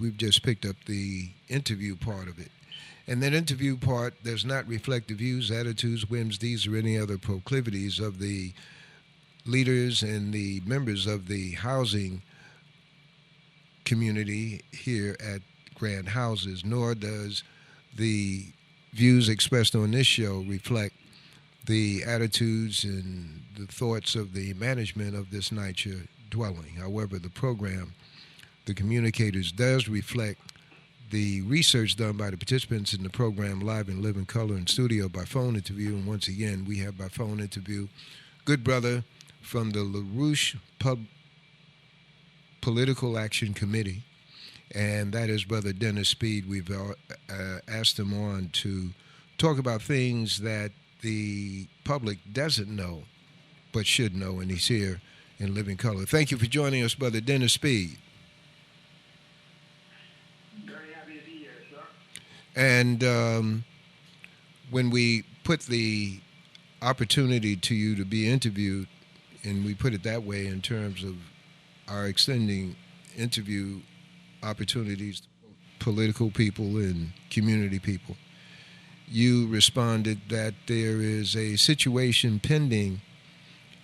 we've just picked up the interview part of it. And that interview part does not reflect the views, attitudes, whims, deeds, or any other proclivities of the leaders and the members of the housing community here at Grand Houses, nor does the views expressed on this show reflect the attitudes and the thoughts of the management of this NYCHA dwelling. However, the program, the communicators, does reflect the research done by the participants in the program live and live in color in studio by phone interview. And once again, we have by phone interview good brother from the LaRouche Political Action Committee, and that is Brother Dennis Speed. We've asked him on to talk about things that the public doesn't know but should know, and he's here in living color. Thank you for joining us, Brother Dennis Speed. Very happy to be here, sir. And when we put the opportunity to you to be interviewed, and we put it that way in terms of our extending interview opportunities to political people and community people, you responded that there is a situation pending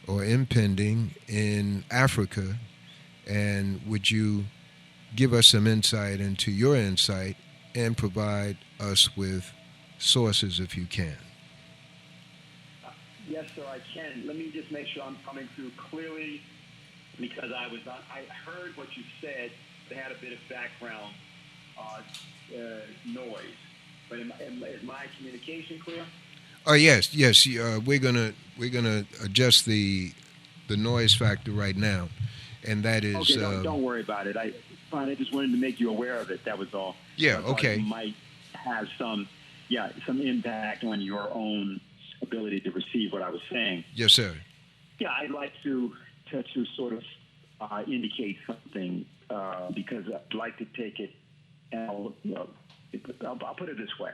or impending in Africa, and would you give us some insight into your insight and provide us with sources if you can? Yes, sir, I can. Let me just make sure I'm coming through clearly, because I heard what you said. They had a bit of background noise. But is my communication clear? Oh yes. We're gonna adjust the noise factor right now, and that is. Okay, don't worry about it. I just wanted to make you aware of it. That was all. Yeah. I Okay. it might have some impact on your own ability to receive what I was saying. Yes, sir. Yeah, I'd like to sort of indicate something because I'd like to take it. And I'll put it this way.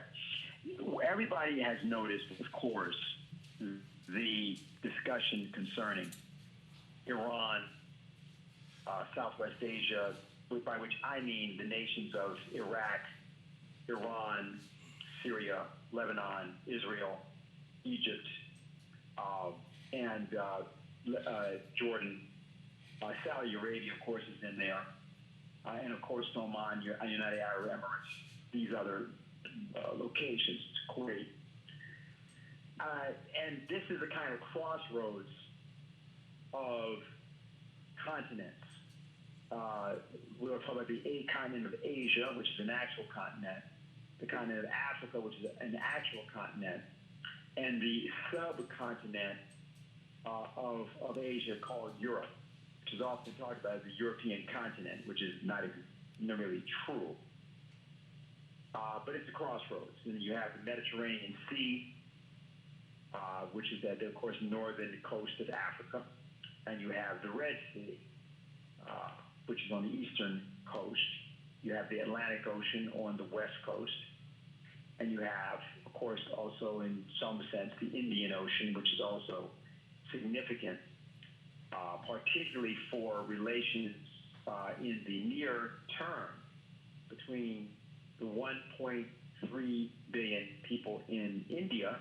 Everybody has noticed, of course, the discussion concerning Iran, Southwest Asia, by which I mean the nations of Iraq, Iran, Syria, Lebanon, Israel, Egypt, and Jordan. Saudi Arabia, of course, is in there. And, of course, Oman, United Arab Emirates, these other locations, Kuwait. And this is a kind of crossroads of continents. We'll talk about the continent of Asia, which is an actual continent, the continent of Africa, which is an actual continent, and the subcontinent of Asia called Europe, which is often talked about as the European continent, which is not really true. But it's a crossroads. And you have the Mediterranean Sea, which is at, of course, northern coast of Africa. And you have the Red Sea, which is on the eastern coast. You have the Atlantic Ocean on the west coast. And you have, of course, also in some sense, the Indian Ocean, which is also significant, particularly for relations in the near term between the 1.3 billion people in India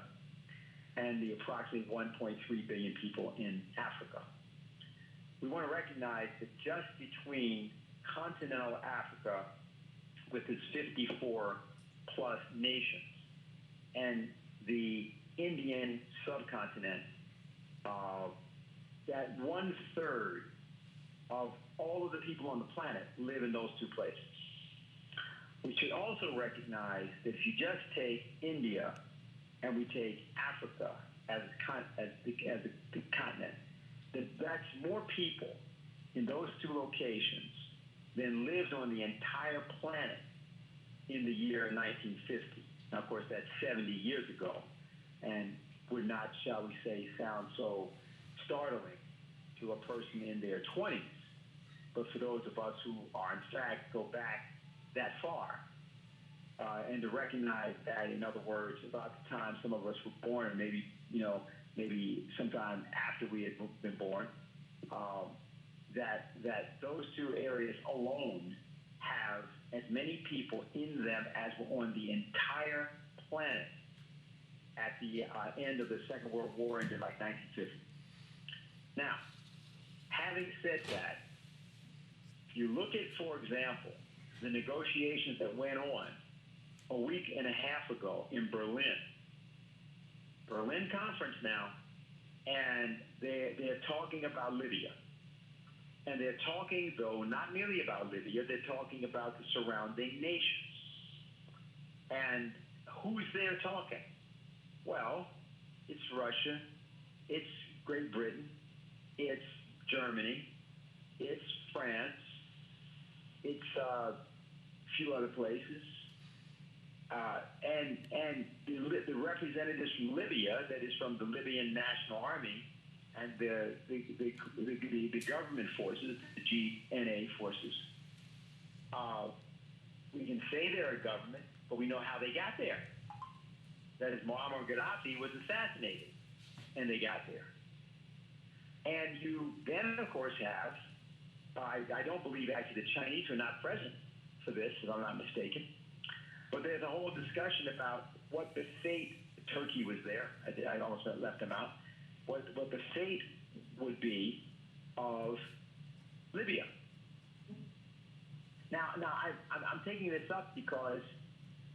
and the approximately 1.3 billion people in Africa. We want to recognize that just between continental Africa with its 54 plus nations and the Indian subcontinent, that 1/3 of all of the people on the planet live in those two places. We should also recognize that if you just take India and we take Africa as the continent, that's more people in those two locations than lived on the entire planet in the year 1950. Now, of course, that's 70 years ago, and would not, shall we say, sound so startling to a person in their 20s. But for those of us who are, in fact, go back that far, and to recognize that, in other words, about the time some of us were born, maybe sometime after we had been born, that those two areas alone have as many people in them as were on the entire planet at the end of the Second World War into like 1950. Now, having said that, if you look at, for example, the negotiations that went on a week and a half ago in Berlin conference now, and they're talking about Libya. And they're talking, though, not merely about Libya, they're talking about the surrounding nations. And who's there talking? Well, it's Russia, it's Great Britain, it's Germany, it's France, it's a few other places. And the representatives from Libya, that is from the Libyan National Army, and the government forces, the GNA forces. We can say they're a government, but we know how they got there. That is, Muammar Gaddafi was assassinated, and they got there. And you then, of course, have, I don't believe actually the Chinese are not present for this, if I'm not mistaken, but there's a whole discussion about what the fate, Turkey was there, I almost left them out, what the fate would be of Libya. Now I'm taking this up because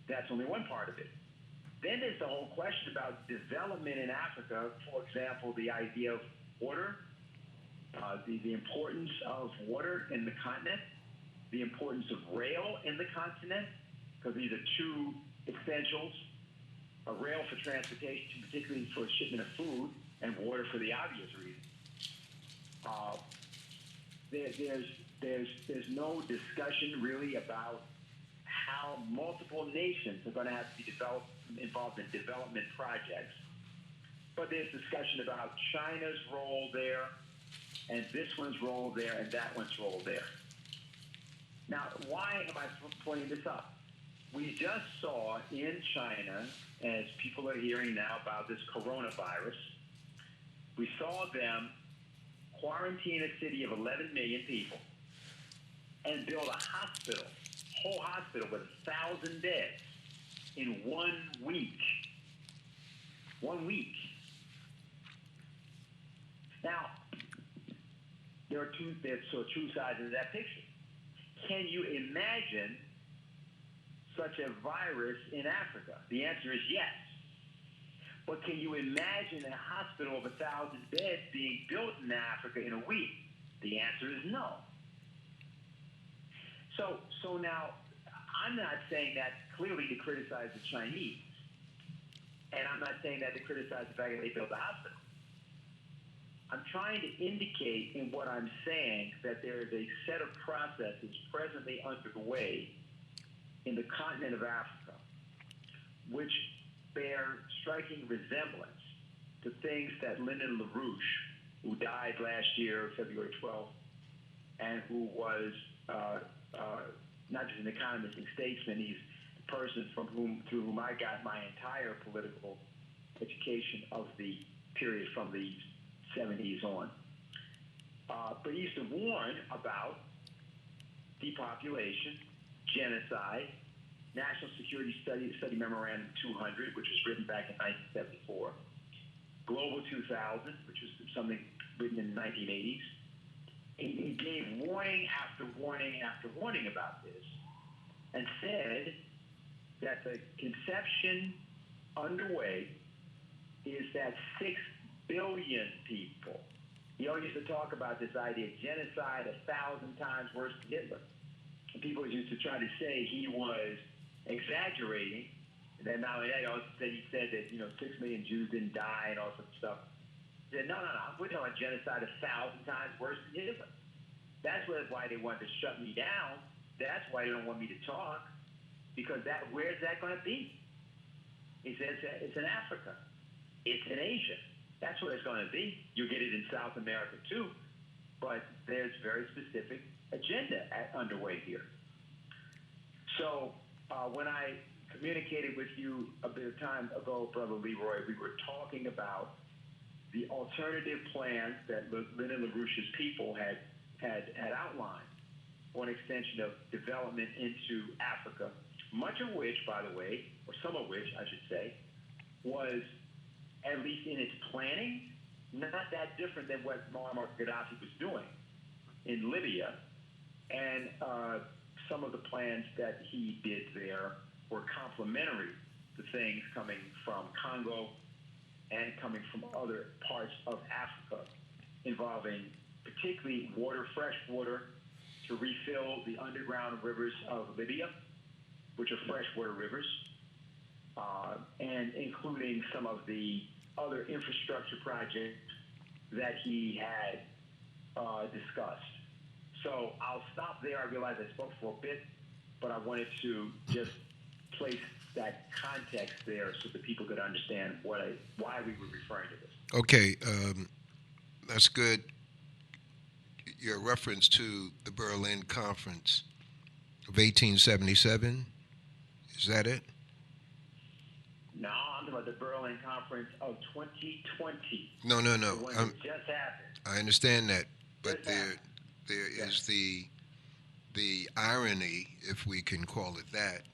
that's only one part of it. Then there's the whole question about development in Africa. For example, the idea of water, the importance of water in the continent, the importance of rail in the continent, because these are two essentials. A rail for transportation, particularly for shipment of food, and water for the obvious reason. There's no discussion really about how multiple nations are going to have to be involved in development projects. But there's discussion about China's role there, and this one's role there, and that one's role there. Now, why am I pointing this up? We just saw in China, as people are hearing now about this coronavirus, we saw them quarantine a city of 11 million people and build a hospital, whole hospital with 1,000 beds in 1 week. 1 week. Now, there are two sides of that picture. Can you imagine such a virus in Africa? The answer is yes. But can you imagine a hospital of 1,000 beds being built in Africa in a week? The answer is no. So now, I'm not saying that clearly to criticize the Chinese, and I'm not saying that to criticize the fact that they built a hospital. I'm trying to indicate in what I'm saying that there is a set of processes presently underway in the continent of Africa, which bear striking resemblance to things that Lyndon LaRouche, who died last year, February 12th, and who was not just an economist and statesman, he's the person through whom I got my entire political education of the period from the 70s on. But he used to warn about depopulation, genocide, National Security Study Memorandum 200, which was written back in 1974, Global 2000, which was something written in the 1980s. He gave warning after warning after warning about this and said that the conception underway is that 6 billion people. He always used to talk about this idea of genocide 1,000 times worse than Hitler. And people used to try to say he was exaggerating. And then now he said that 6 million Jews didn't die and all sorts of stuff. He said, no, we're talking about genocide 1,000 times worse than Hitler. That's why they wanted to shut me down. That's why they don't want me to talk, because where's that going to be? He says it's in Africa. It's in Asia. That's where it's going to be. You get it in South America too, but there's very specific agenda underway here. So when I communicated with you a bit of time ago, Brother Leroy, we were talking about the alternative plans that Lyndon LaRouche's people had outlined. or an extension of development into Africa, much of which, by the way, or some of which, I should say, was, at least in its planning, not that different than what Muammar Gaddafi was doing in Libya. And some of the plans that he did there were complementary to things coming from Congo and coming from other parts of Africa, involving particularly water, fresh water, to refill the underground rivers of Libya, which are freshwater rivers, and including some of the other infrastructure projects that he had discussed. So I'll stop there. I realize I spoke for a bit, but I wanted to just place that context there so that people could understand why we were referring to this. Okay, that's good. Your reference to the Berlin Conference of 1877, is that it? No, I'm talking about the Berlin Conference of 2020. No. The one that just happened. I understand that, but there is the irony, if we can call it that,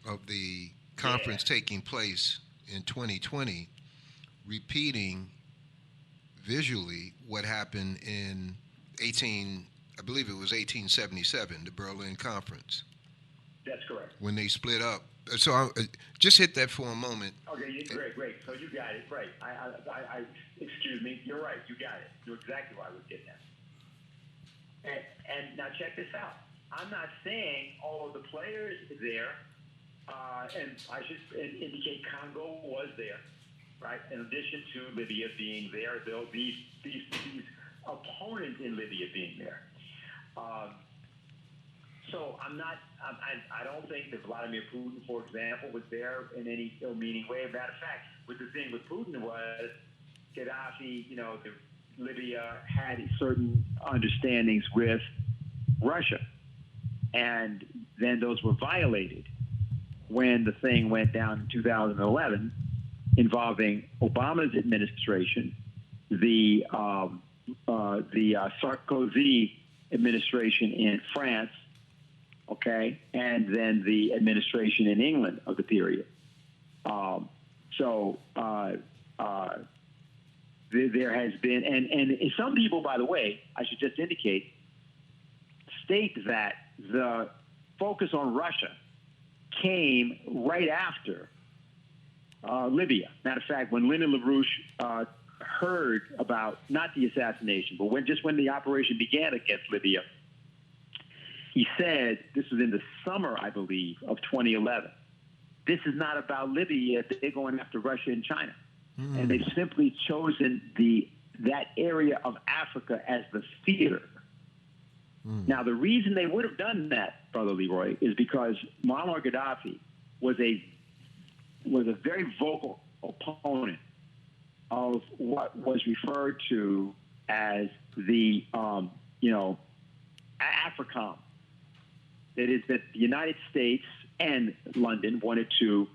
of the conference taking place in 2020, repeating visually what happened in I believe it was 1877, the Berlin Conference. That's correct. When they split up. So I just hit that for a moment. Okay, great. So you got it, right. I excuse me, you're right, you got it. You're exactly why I was getting that. And now check this out. I'm not saying all of the players there, and I should indicate Congo was there, right? In addition to Libya being there, these opponents in Libya being there. So I don't think that Vladimir Putin, for example, was there in any ill-meaning way. Matter of fact, what the thing with Putin was, Gaddafi, Libya had certain understandings with Russia. And then those were violated when the thing went down in 2011 involving Obama's administration, the Sarkozy administration in France, okay, and then the administration in England of the period. There has been, and some people, by the way, I should just indicate, state that the focus on Russia came right after Libya. Matter of fact, when Lyndon LaRouche heard about, not the assassination, but when the operation began against Libya, he said, this was in the summer, I believe, of 2011, this is not about Libya, they're going after Russia and China. And they've simply chosen that area of Africa as the theater. Now, the reason they would have done that, Brother Leroy, is because Muammar Gaddafi was a very vocal opponent of what was referred to as the, AFRICOM. That is, that the United States and London wanted to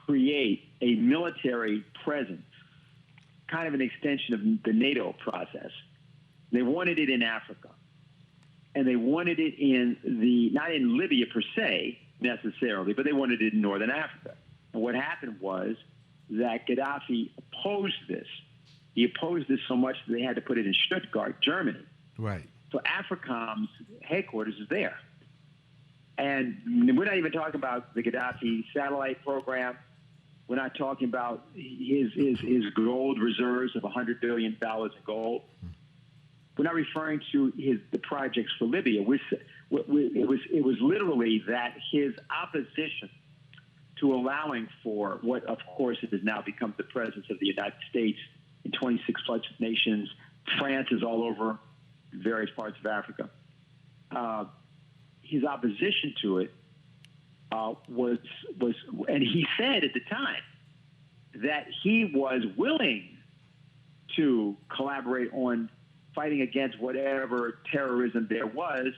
create a military presence, kind of an extension of the NATO process. They wanted it in Africa. And they wanted it not in Libya per se, necessarily, but they wanted it in Northern Africa. And what happened was that Gaddafi opposed this. He opposed this so much that they had to put it in Stuttgart, Germany. Right. So AFRICOM's headquarters is there. And we're not even talking about the Gaddafi satellite program. We're not talking about his gold reserves of $100 billion in gold. We're not referring to the projects for Libya. It was literally that his opposition to allowing for what, of course, it has now become the presence of the United States in 26 plus nations. France is all over various parts of Africa. His opposition to it was, and he said at the time that he was willing to collaborate on fighting against whatever terrorism there was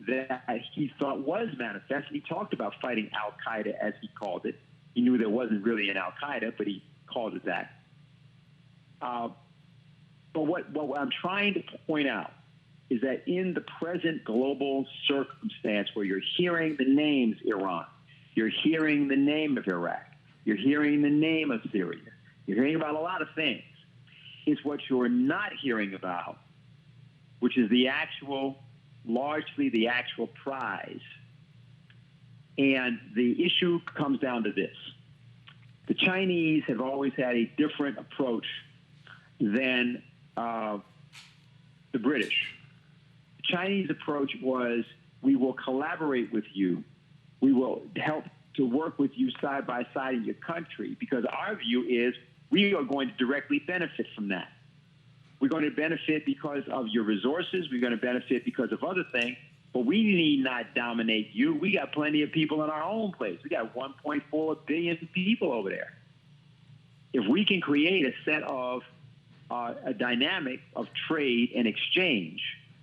that he thought was manifest. He talked about fighting Al-Qaeda, as he called it. He knew there wasn't really an Al-Qaeda, but he called it that. But what I'm trying to point out is that in the present global circumstance where you're hearing the names Iran, you're hearing the name of Iraq, you're hearing the name of Syria, you're hearing about a lot of things, is what you're not hearing about, which is largely the actual prize. And the issue comes down to this. The Chinese have always had a different approach than the British. The Chinese approach was, we will collaborate with you. We will help to work with you side by side in your country, because our view is we are going to directly benefit from that. We're going to benefit because of your resources. We're going to benefit because of other things. But we need not dominate you. We got plenty of people in our own place. We got 1.4 billion people over there. If we can create a set of a dynamic of trade and exchange,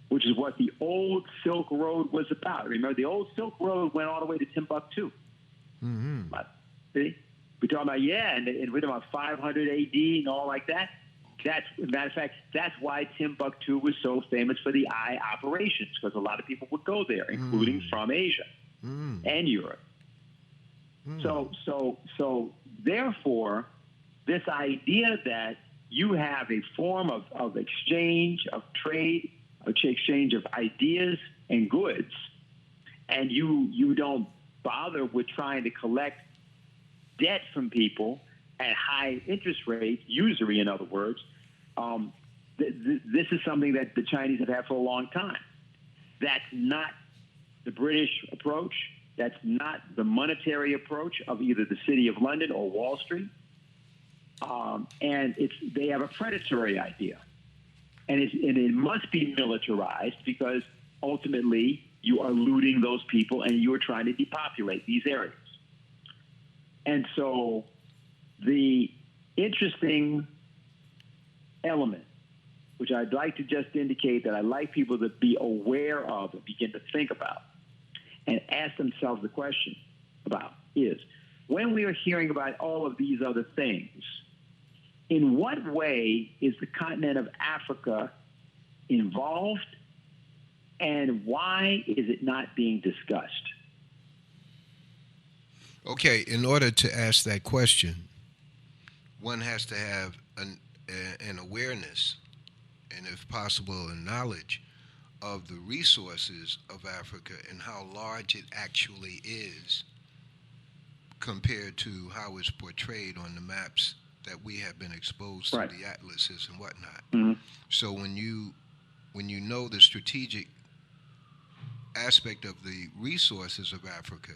which is what the old Silk Road was about. Remember, the old Silk Road went all the way to Timbuktu. Mm-hmm. See? We're talking about, and we're talking about 500 AD and all like that. Matter of fact, that's why Timbuktu was so famous for the eye operations, because a lot of people would go there, including from Asia and Europe. So therefore, this idea that you have a form of exchange, of trade, exchange of ideas and goods, and you don't bother with trying to collect debt from people at high interest rates, usury in other words, this is something that the Chinese have had for a long time. That's not the British approach. That's not the monetary approach of either the City of London or Wall Street. And they have a predatory idea. And it must be militarized, because ultimately you are looting those people and you are trying to depopulate these areas. And so the interesting element, which I'd like to just indicate that I'd like people to be aware of and begin to think about and ask themselves the question about, is when we are hearing about all of these other things, in what way is the continent of Africa involved, and why is it not being discussed? Okay, in order to ask that question, one has to have an awareness, and if possible, a knowledge of the resources of Africa and how large it actually is compared to how it's portrayed on the maps that we have been exposed to, the atlases and whatnot. Mm-hmm. So when you know the strategic aspect of the resources of Africa,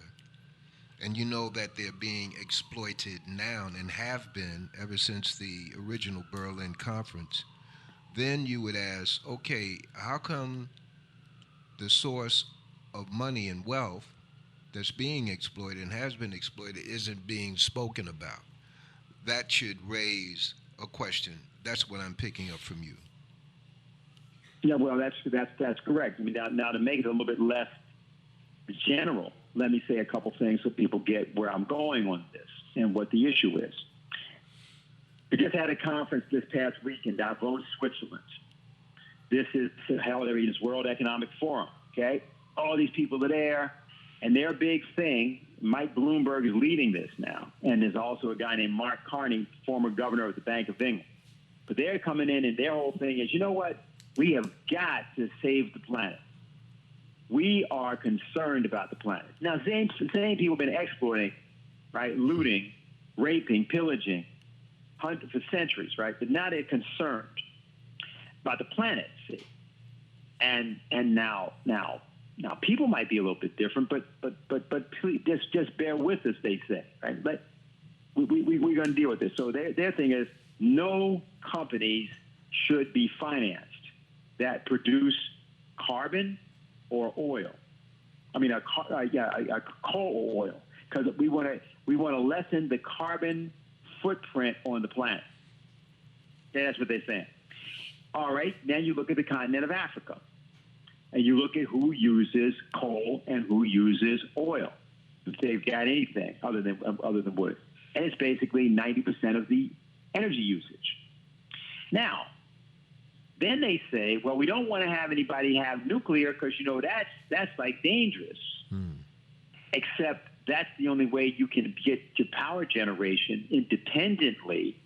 and you know that they're being exploited now and have been ever since the original Berlin Conference, then you would ask, okay, how come the source of money and wealth that's being exploited and has been exploited isn't being spoken about? That should raise a question. That's what I'm picking up from you. Yeah, well, that's correct. I mean, now to make it a little bit less general, let me say a couple things so people get where I'm going on this and what the issue is. We just had a conference this past week in Davos, Switzerland. This is held every year, World Economic Forum, okay? All these people are there, and their big thing, Mike Bloomberg is leading this now, and there's also a guy named Mark Carney, former governor of the Bank of England. But they're coming in, and their whole thing is, you know what? We have got to save the planet. We are concerned about the planet. Now, same people have been exploiting, right, looting, raping, pillaging for centuries, right? But now they're concerned about the planet, see? And now people might be a little bit different, but please, just bear with us, they say, right? But we're going to deal with this. So their thing is, no companies should be financed that produce carbon or oil. I mean, a coal or oil, because we want to lessen the carbon footprint on the planet. That's what they're saying. All right, now you look at the continent of Africa, and you look at who uses coal and who uses oil, if they've got anything other than wood, and it's basically 90% of the energy usage. Now, Then they say, well, we don't want to have anybody have nuclear because, that's like dangerous. Except that's the only way you can get to power generation independently.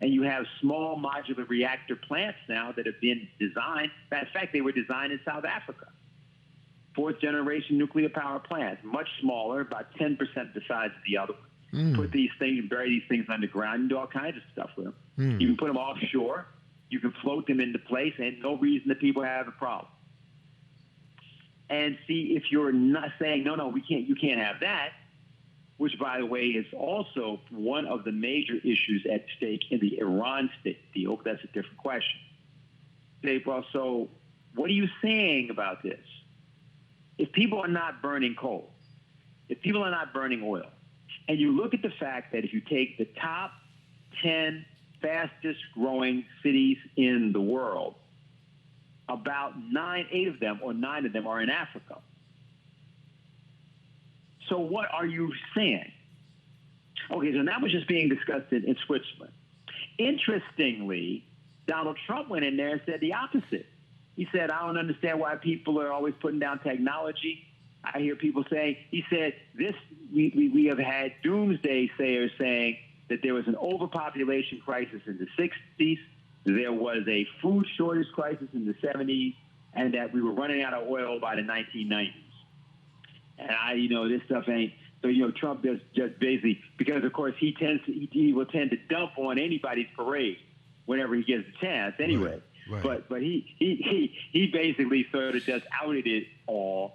And you have small modular reactor plants now that have been designed. In fact, they were designed in South Africa. Fourth generation nuclear power plants, much smaller, about 10% the size of the other one. Put these things, bury these things underground, and do all kinds of stuff with them. You can put them offshore. You can float them into place, and no reason that people have a problem. And see, if you're not saying, no, you can't have that, which, by the way, is also one of the major issues at stake in the Iran deal, but that's a different question. Say, well, so what are you saying about this? If people are not burning coal, if people are not burning oil, and you look at the fact that if you take the top 10 fastest growing cities in the world, about 8 of them or 9 of them are in Africa. So what are you saying? Okay, so that was just being discussed in Switzerland. Interestingly, Donald Trump went in there and said the opposite. He said, I don't understand why people are always putting down technology. I hear people saying, he said, we have had doomsday sayers saying that there was an overpopulation crisis in the 60s, there was a food shortage crisis in the 70s, and that we were running out of oil by the 1990s. And this stuff ain't. So, Trump just basically, because of course he will tend to dump on anybody's parade whenever he gets a chance anyway. Right. But he basically sort of just outed it all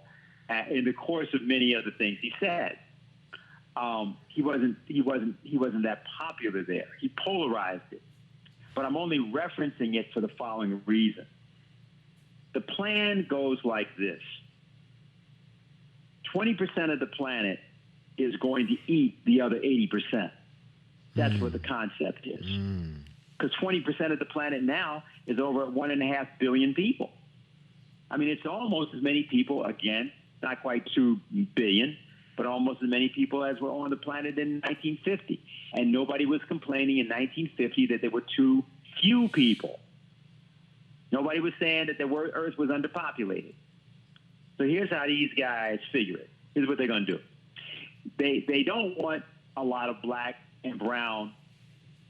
in the course of many other things he said. He wasn't that popular there. He polarized it. But I'm only referencing it for the following reason. The plan goes like this. 20% of the planet is going to eat the other 80%. That's what the concept is. Because 20% of the planet now is over 1.5 billion people. I mean, it's almost as many people, again, not quite 2 billion, but almost as many people as were on the planet in 1950. And nobody was complaining in 1950 that there were too few people. Nobody was saying that the Earth was underpopulated. So here's how these guys figure it. Here's what they're going to do. They don't want a lot of black and brown,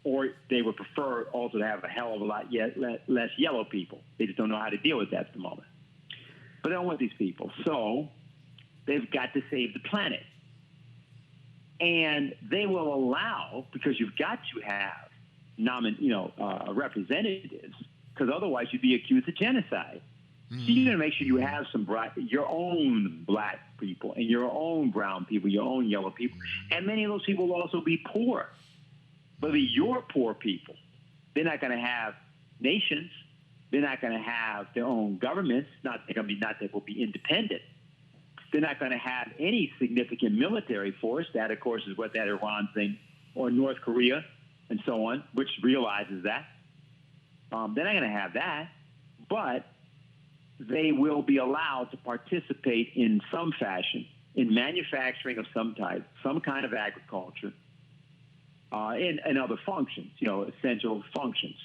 or they would prefer also to have a hell of a lot less yellow people. They just don't know how to deal with that at the moment. But they don't want these people. So they've got to save the planet. And they will allow, because you've got to have representatives, because otherwise you'd be accused of genocide. So you're going to make sure you have your own black people and your own brown people, your own yellow people. And many of those people will also be poor. But your poor people, they're not going to have nations. They're not going to have their own governments. Not that will be independent. They're not going to have any significant military force. That, of course, is what that Iran thing, or North Korea and so on, which realizes that. They're not going to have that. But they will be allowed to participate in some fashion in manufacturing of some type, some kind of agriculture, and other functions, essential functions,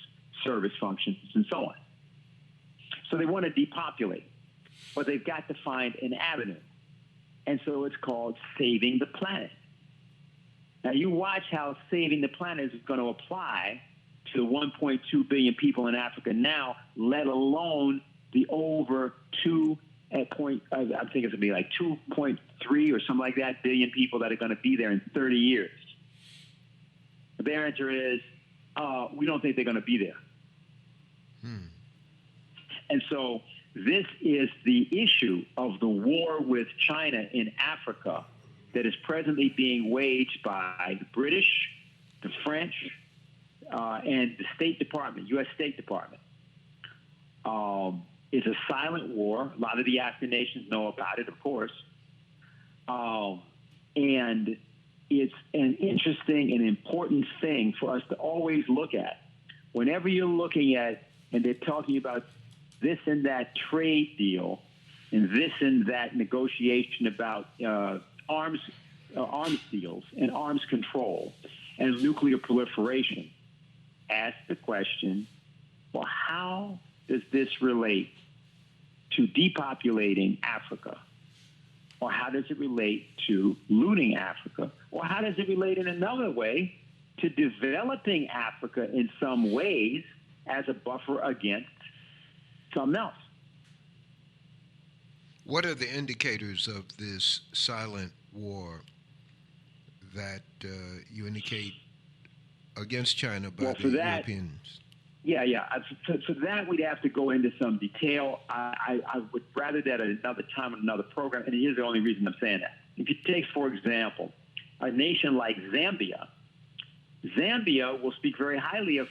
service functions, and so on. So they want to depopulate, but they've got to find an avenue. And so it's called saving the planet. Now you watch how saving the planet is going to apply to the 1.2 billion people in Africa now, let alone the over I think it's going to be like 2.3 or something like that billion people that are going to be there in 30 years. Their answer is, we don't think they're going to be there. And so this is the issue of the war with China in Africa that is presently being waged by the British, the French, and the State Department, U.S. State Department. It's a silent war. A lot of the African nations know about it, of course. And it's an interesting and important thing for us to always look at. Whenever you're looking at, and they're talking about this and that trade deal, and this and that negotiation about arms deals and arms control and nuclear proliferation, ask the question, well, how does this relate to depopulating Africa? Or how does it relate to looting Africa? Or how does it relate in another way to developing Africa in some ways as a buffer against something else? What are the indicators of this silent war that you indicate against China by the Europeans? Yeah. For that, we'd have to go into some detail. I would rather that at another time in another program, and here's the only reason I'm saying that. If you take, for example, a nation like Zambia, Zambia will speak very highly of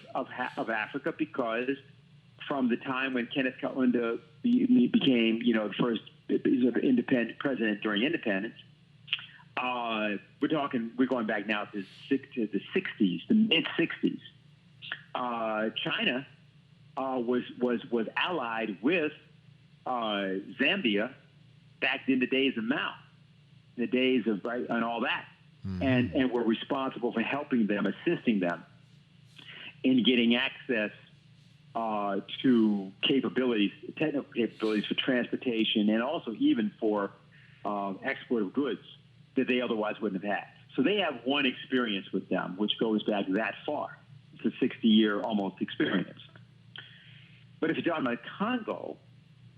Africa because from the time when Kenneth Kaunda became, the first independent president during independence, we're going back now to the 60s, the mid 60s. China was allied with Zambia back in the days of Mao, the days of and all that, and were responsible for helping them, assisting them in getting access to capabilities, technical capabilities for transportation, and also even for export of goods that they otherwise wouldn't have had. So they have one experience with them, which goes back that far. It's a 60-year almost experience. But if you're talking about Congo,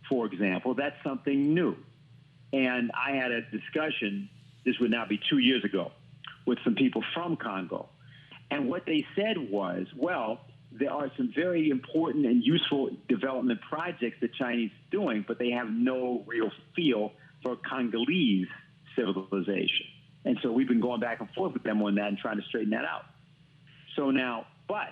for example, that's something new. And I had a discussion, this would now be 2 years ago, with some people from Congo. And what they said was, well, there are some very important and useful development projects the Chinese are doing, but they have no real feel for Congolese civilization. And so we've been going back and forth with them on that and trying to straighten that out. So now, but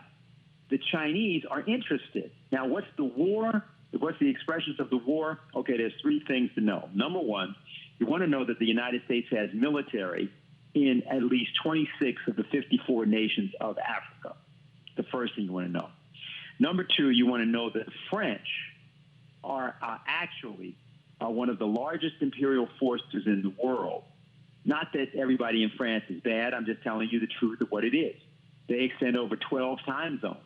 the Chinese are interested. Now, what's the war? What's the expressions of the war? Okay, there's three things to know. Number one, you want to know that the United States has military in at least 26 of the 54 nations of Africa. The first thing you want to know. Number two, you want to know that the French are actually one of the largest imperial forces in the world. Not that everybody in France is bad. I'm just telling you the truth of what it is. They extend over 12 time zones.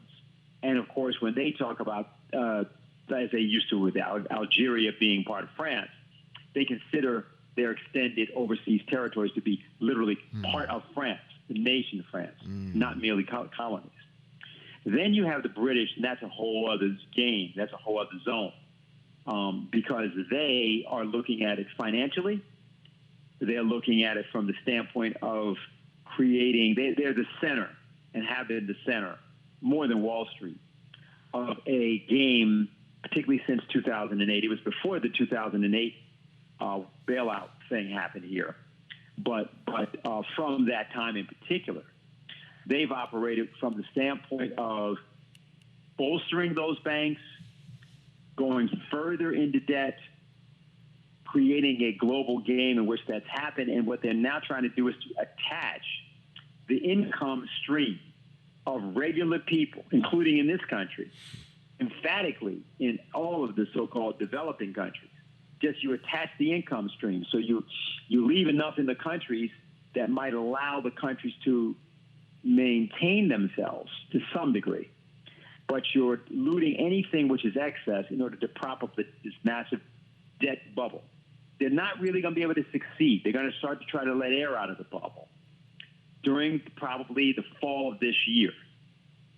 And, of course, when they talk about, as they used to with Algeria being part of France, they consider their extended overseas territories to be literally part of France, the nation of France, not merely colonies. Then you have the British, and that's a whole other game. That's a whole other zone because they are looking at it financially. They're looking at it from the standpoint of creating, they're the center and have been the center, more than Wall Street, of a game, particularly since 2008. It was before the 2008 bailout thing happened here. But from that time in particular, they've operated from the standpoint of bolstering those banks, going further into debt, creating a global game in which that's happened. And what they're now trying to do is to attach the income stream of regular people, including in this country, emphatically in all of the so-called developing countries. Just you attach the income stream. So you leave enough in the countries that might allow the countries to maintain themselves to some degree. But you're looting anything which is excess in order to prop up this massive debt bubble. They're not really going to be able to succeed. They're going to start to try to let air out of the bubble during probably the fall of this year.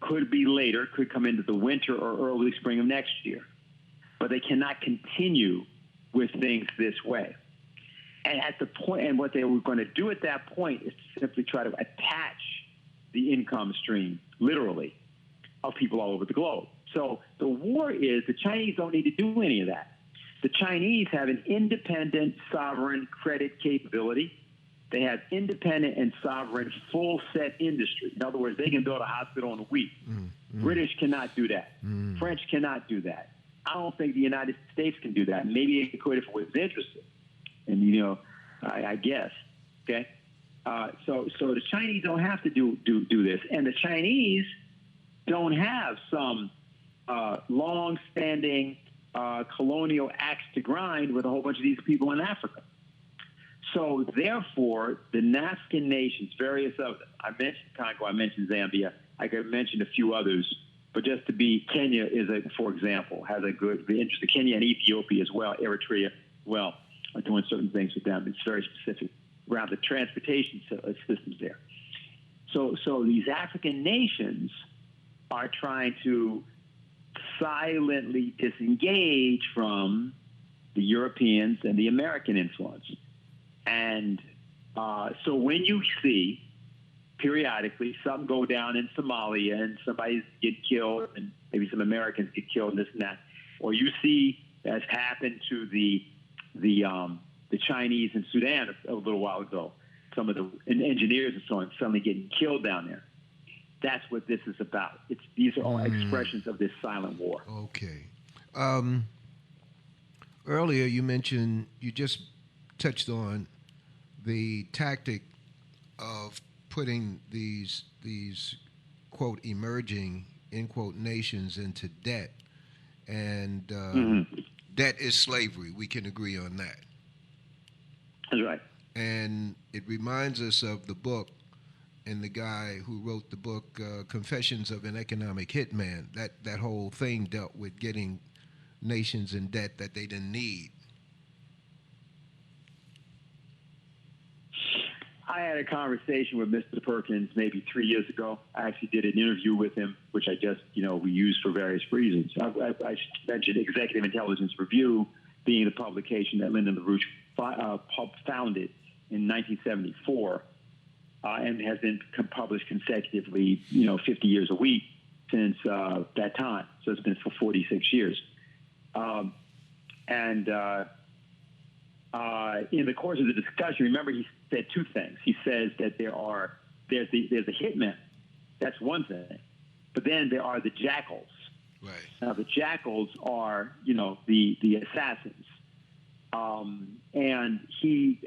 Could be later, could come into the winter or early spring of next year. But they cannot continue with things this way. And at the point, and what they were going to do at that point is to simply try to attach the income stream, literally, of people all over the globe. So the war is, the Chinese don't need to do any of that. The Chinese have an independent, sovereign credit capability. They have independent and sovereign full-set industry. In other words, they can build a hospital in a week. British cannot do that. French cannot do that. I don't think the United States can do that. Maybe it could if it was interested. And, I guess, okay? So the Chinese don't have to do this. And the Chinese don't have some long-standing colonial axe to grind with a whole bunch of these people in Africa. So, therefore, the NAFTA nations, various of them, I mentioned Congo, I mentioned Zambia, I could mention a few others But just to be, Kenya for example, has a good interest. Kenya and Ethiopia as well, Eritrea, well, are doing certain things with them. It's very specific around the transportation systems there. So these African nations are trying to silently disengage from the Europeans and the American influence. And so when you see periodically some go down in Somalia and somebody get killed and maybe some Americans get killed and this and that, or you see, as happened to the Chinese in Sudan a little while ago, some of the engineers and so on suddenly getting killed down there. That's what this is about. These are all expressions of this silent war. Okay. Earlier you just touched on the tactic of putting these quote emerging end quote nations into debt, and debt is slavery. We can agree on that. That's right. And it reminds us of the book and the guy who wrote the book Confessions of an Economic Hitman. That whole thing dealt with getting nations in debt that they didn't need. I had a conversation with Mr. Perkins maybe 3 years ago. I actually did an interview with him, which I just, we used for various reasons. I mentioned Executive Intelligence Review being the publication that Lyndon LaRouche founded in 1974 and has been published consecutively, 50 years a week since that time. So it's been for 46 years. In the course of the discussion, remember he said two things. He says that there's a hitman. That's one thing. But then there are the jackals. Right. Now the jackals are, the assassins. And he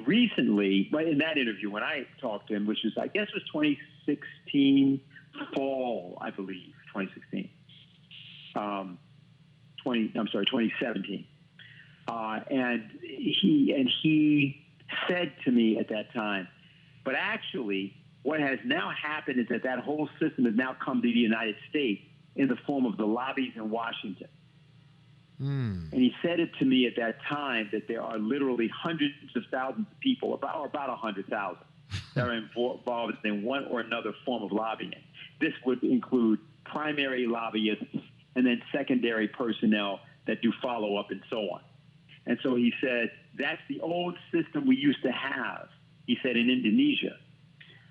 recently, right in that interview when I talked to him, which is, I guess it was 2016 fall, I believe, 2016. 2017. And he said to me at that time, but actually what has now happened is that whole system has now come to the United States in the form of the lobbies in Washington. And he said it to me at that time that there are literally hundreds of thousands of people, about 100,000, that are involved in one or another form of lobbying. This would include primary lobbyists and then secondary personnel that do follow-up and so on. And so he said, that's the old system we used to have, he said, in Indonesia.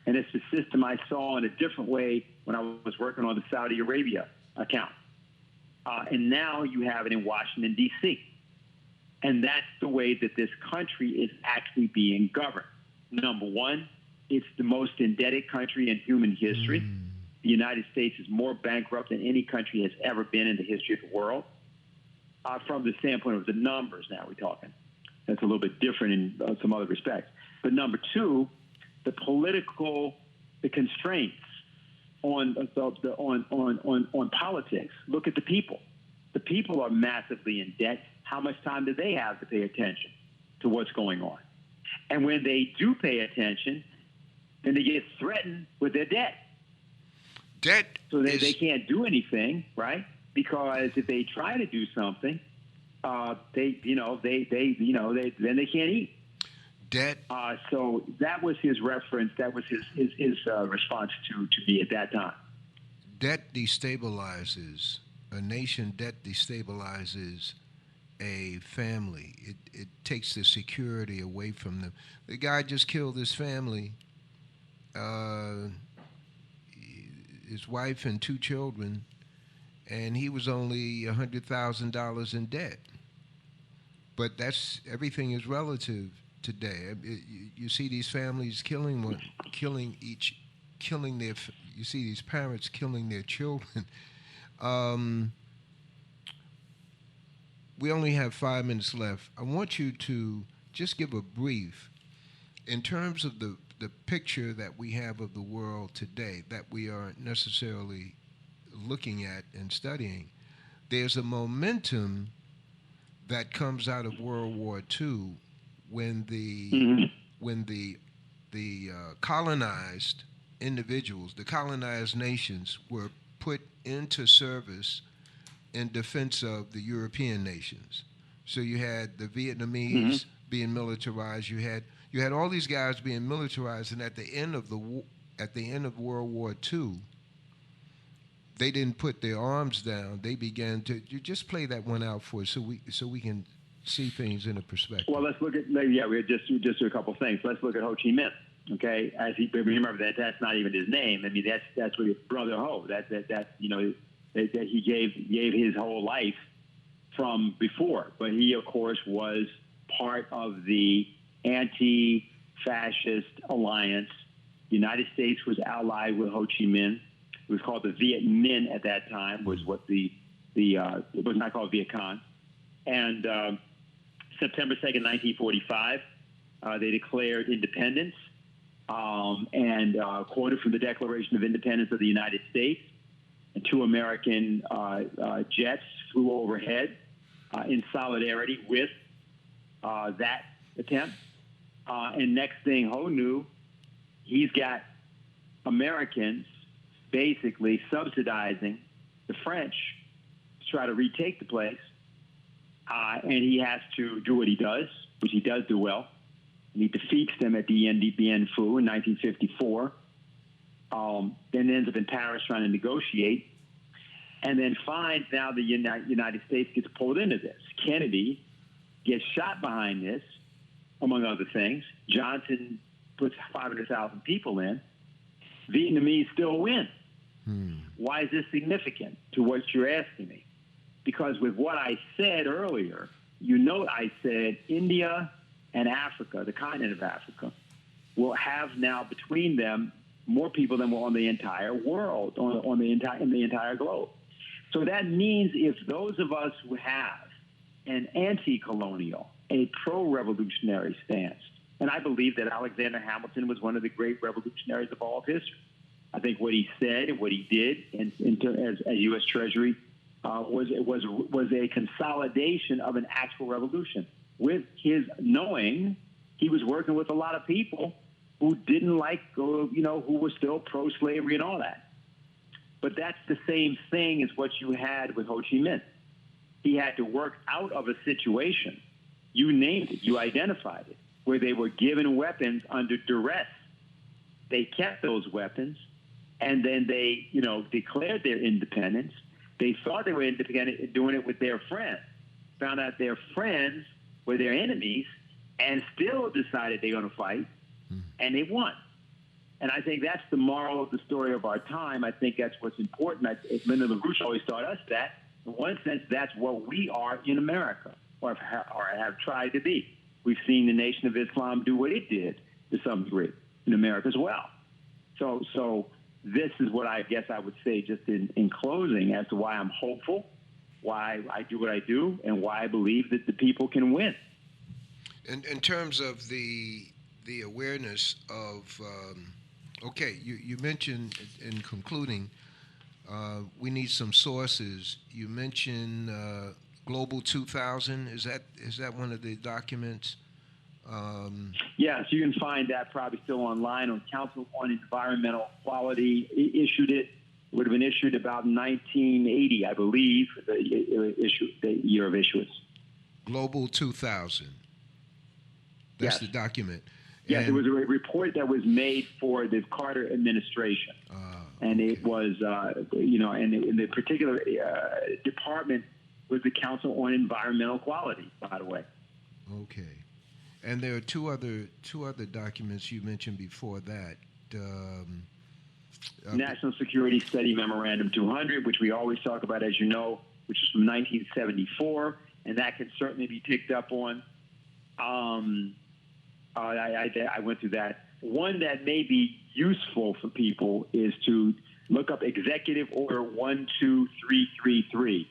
And it's the system I saw in a different way when I was working on the Saudi Arabia account. And now you have it in Washington, D.C. And that's the way that this country is actually being governed. Number one, it's the most indebted country in human history. The United States is more bankrupt than any country has ever been in the history of the world. From the standpoint of the numbers now we're talking. That's a little bit different in some other respects. But number two, the constraints on politics. Look at the people. The people are massively in debt. How much time do they have to pay attention to what's going on? And when they do pay attention, then they get threatened with their debt. So they can't do anything, right? Because if they try to do something, then they can't eat. Debt. So that was his reference. That was his response to me at that time. Debt destabilizes a nation. Debt destabilizes a family. It takes the security away from them. The guy just killed his family, his wife and two children, and he was only $100,000 in debt. But everything is relative today. You see these families you see these parents killing their children. We only have 5 minutes left. I want you to just give a brief in terms of the picture that we have of the world today that we aren't necessarily looking at and studying. There's a momentum that comes out of World War II when the colonized individuals, the colonized nations were put into service in defense of the European nations. So you had the Vietnamese being militarized. You had all these guys being militarized, and at the end of World War II, they didn't put their arms down. They began to. You just play that one out for us, so we can see things in a perspective. Well, let's look at we just do a couple things. Let's look at Ho Chi Minh. Okay, as he remember that's not even his name. I mean that's what Brother Ho. That he gave his whole life from before. But he, of course, was part of the anti-fascist alliance. The United States was allied with Ho Chi Minh. It was called the Viet Minh at that time. Was what it was not called Viet Cong. And September 2nd, 1945, they declared independence and quoted from the Declaration of Independence of the United States. And 2 American jets flew overhead in solidarity with that attempt. And next thing Ho knew, he's got Americans basically subsidizing the French to try to retake the place. And he has to do what he does, which he does do well. And he defeats them at the Dien Phu in 1954. Then ends up in Paris trying to negotiate. And then finds now the United States gets pulled into this. Kennedy gets shot behind this, among other things. Johnson puts 500,000 people in. Vietnamese still win. Why is this significant to what you're asking me? Because with what I said earlier, I said India and Africa, the continent of Africa, will have now between them more people than were on the entire world, in the entire globe. So that means if those of us who have an anti-colonial, a pro-revolutionary stance, and I believe that Alexander Hamilton was one of the great revolutionaries of all of history. I think what he said and what he did as U.S. Treasury was a consolidation of an actual revolution. With his knowing, he was working with a lot of people who didn't like, who were still pro-slavery and all that. But that's the same thing as what you had with Ho Chi Minh. He had to work out of a situation. You named it. You identified it, where they were given weapons under duress. They kept those weapons, and then they, declared their independence. They thought they were independent, doing it with their friends. Found out their friends were their enemies, and still decided they're going to fight, and they won. And I think that's the moral of the story of our time. I think that's what's important. Lyndon LaRouche always taught us that. In one sense, that's what we are in America, or have tried to be. We've seen the Nation of Islam do what it did to some degree in America as well. So this is what I guess I would say just in closing as to why I'm hopeful, why I do what I do, and why I believe that the people can win. In terms of the awareness of, you mentioned in concluding, we need some sources. You mentioned Global 2000. Is that one of the documents? Yes, you can find that probably still online on Council on Environmental Quality. Issued it. Would have been issued about 1980, I believe, the year of issuance. Global 2000. That's the document. Yes, it was a report that was made for the Carter administration. And it was, and in the particular department was the Council on Environmental Quality, by the way. Okay. And there are two other documents you mentioned before that. National Security Study Memorandum 200, which we always talk about, as you know, which is from 1974, and that can certainly be picked up on. I went through that. One that may be useful for people is to look up Executive Order 12333.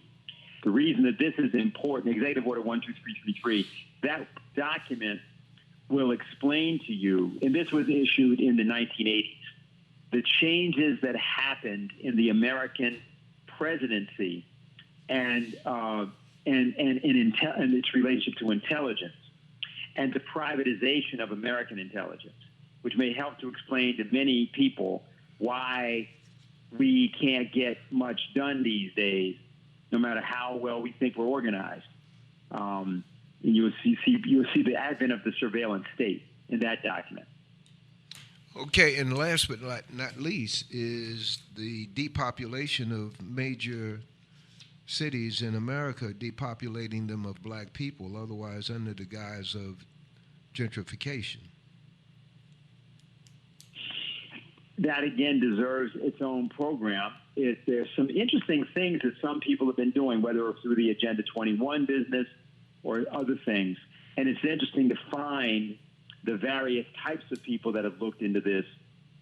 The reason that this is important, Executive Order 12333, that document will explain to you, and this was issued in the 1980s, the changes that happened in the American presidency and its relationship to intelligence and the privatization of American intelligence, which may help to explain to many people why we can't get much done these days, no matter how well we think we're organized. And you'll see the advent of the surveillance state in that document. Okay, and last but not least is the depopulation of major cities in America, depopulating them of black people, otherwise under the guise of gentrification. That, again, deserves its own program. There's some interesting things that some people have been doing, whether it's through the Agenda 21 business or other things. And it's interesting to find the various types of people that have looked into this,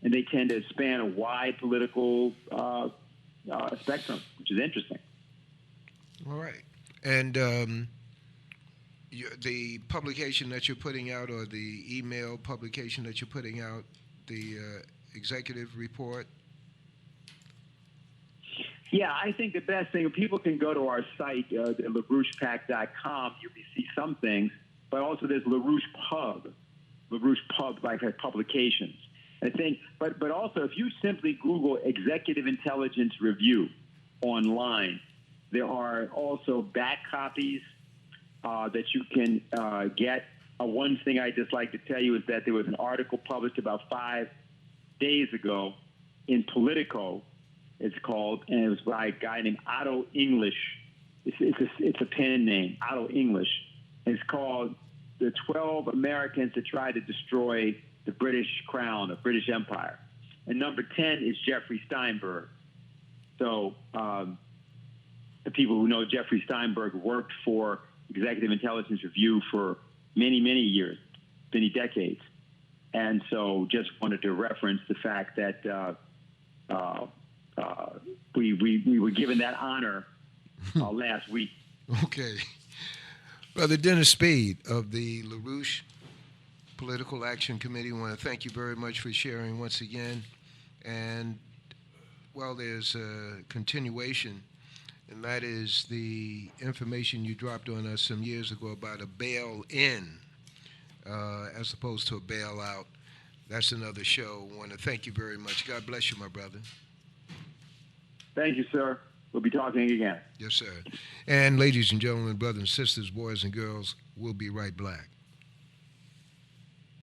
and they tend to span a wide political spectrum, which is interesting. All right. And the publication that you're putting out, or the email publication that you're putting out, the executive report? Yeah, I think the best thing, people can go to our site, LaRouchePAC.com. You can see some things, but also there's LaRouche Pub, like publications. I think, but also if you simply Google Executive Intelligence Review online, there are also back copies that you can get. One thing I just like to tell you is that there was an article published about 5 days ago in Politico, it's called, and it was by a guy named Otto English. It's a pen name, Otto English. It's called The 12 Americans That Tried to Destroy the British Crown, the British Empire. And number 10 is Jeffrey Steinberg. So the people who know Jeffrey Steinberg worked for Executive Intelligence Review for many, many years, many decades. And so just wanted to reference the fact that we were given that honor last week. Okay. Brother Dennis Speed of the LaRouche Political Action Committee, I want to thank you very much for sharing once again. And, well, there's a continuation, and that is the information you dropped on us some years ago about a bail-in as opposed to a bailout. That's another show. I want to thank you very much. God bless you, my brother. Thank you, sir. We'll be talking again. Yes, sir. And ladies and gentlemen, brothers and sisters, boys and girls, we'll be right back.